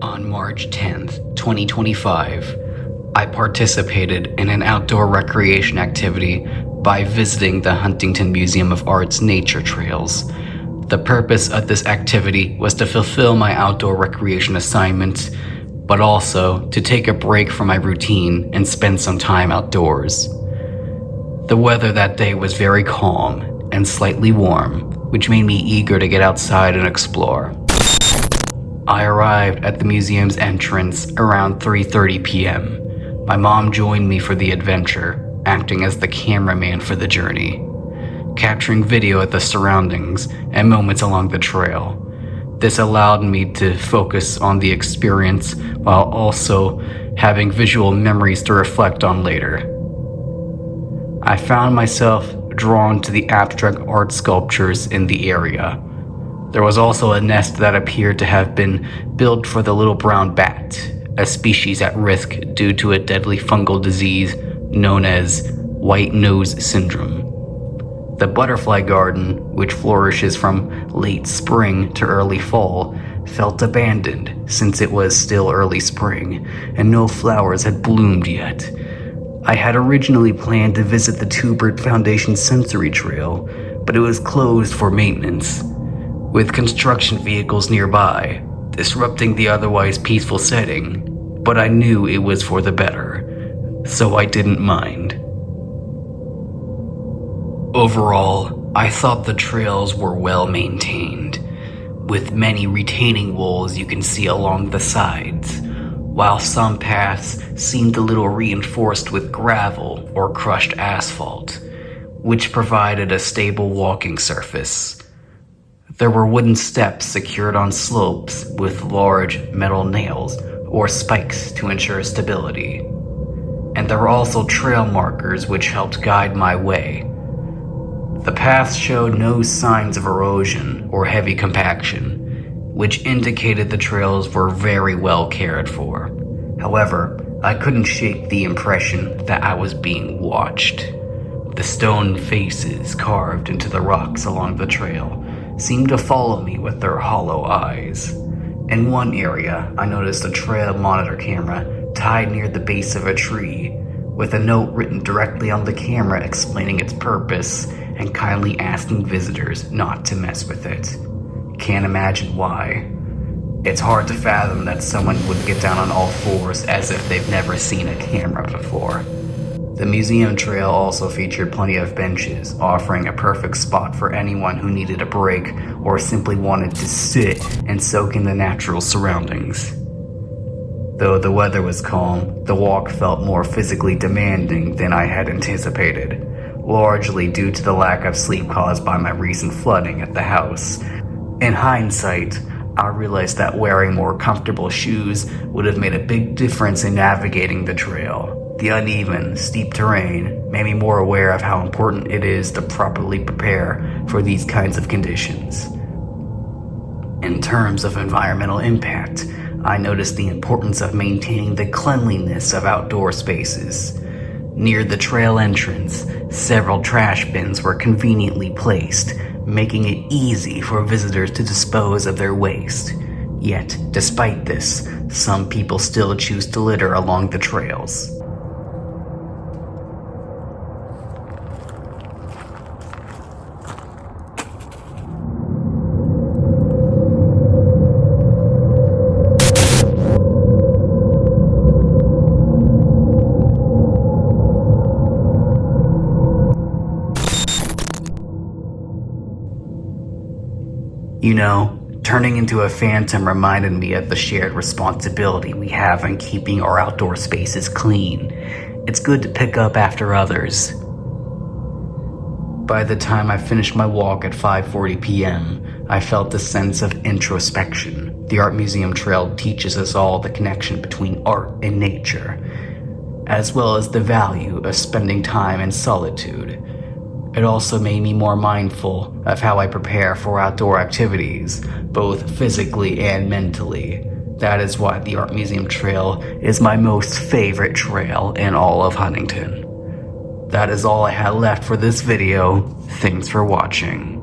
On March 10th, 2025, I participated in an outdoor recreation activity by visiting the Huntington Museum of Art's nature trails. The purpose of this activity was to fulfill my outdoor recreation assignment, but also to take a break from my routine and spend some time outdoors. The weather that day was very calm and slightly warm, which made me eager to get outside and explore. I arrived at the museum's entrance around 3:30 p.m. My mom joined me for the adventure, acting as the cameraman for the journey, capturing video of the surroundings and moments along the trail. This allowed me to focus on the experience while also having visual memories to reflect on later. I found myself drawn to the abstract art sculptures in the area. There was also a nest that appeared to have been built for the little brown bat, a species at risk due to a deadly fungal disease known as white nose syndrome. The butterfly garden, which flourishes from late spring to early fall, felt abandoned since it was still early spring and no flowers had bloomed yet. I had originally planned to visit the Two-Bird Foundation Sensory Trail, but it was closed for maintenance, with construction vehicles nearby, disrupting the otherwise peaceful setting, but I knew it was for the better, so I didn't mind. Overall, I thought the trails were well maintained, with many retaining walls you can see along the sides, while some paths seemed a little reinforced with gravel or crushed asphalt, which provided a stable walking surface. There were wooden steps secured on slopes with large metal nails or spikes to ensure stability, and there were also trail markers which helped guide my way. The paths showed no signs of erosion or heavy compaction, which indicated the trails were very well cared for. However, I couldn't shake the impression that I was being watched. The stone faces carved into the rocks along the trail seemed to follow me with their hollow eyes. In one area, I noticed a trail monitor camera tied near the base of a tree, with a note written directly on the camera explaining its purpose and kindly asking visitors not to mess with it. Can't imagine why. It's hard to fathom that someone would get down on all fours as if they've never seen a camera before. The museum trail also featured plenty of benches, offering a perfect spot for anyone who needed a break or simply wanted to sit and soak in the natural surroundings. Though the weather was calm, the walk felt more physically demanding than I had anticipated, largely due to the lack of sleep caused by my recent flooding at the house. In hindsight, I realized that wearing more comfortable shoes would have made a big difference in navigating the trail. The uneven, steep terrain made me more aware of how important it is to properly prepare for these kinds of conditions. In terms of environmental impact, I noticed the importance of maintaining the cleanliness of outdoor spaces. Near the trail entrance, several trash bins were conveniently placed, making it easy for visitors to dispose of their waste. Yet, despite this, some people still choose to litter along the trails. You know, turning into a phantom reminded me of the shared responsibility we have in keeping our outdoor spaces clean. It's good to pick up after others. By the time I finished my walk at 5:40 p.m., I felt a sense of introspection. The Art Museum Trail teaches us all the connection between art and nature, as well as the value of spending time in solitude. It also made me more mindful of how I prepare for outdoor activities, both physically and mentally. That is why the Art Museum Trail is my most favorite trail in all of Huntington. That is all I had left for this video. Thanks for watching.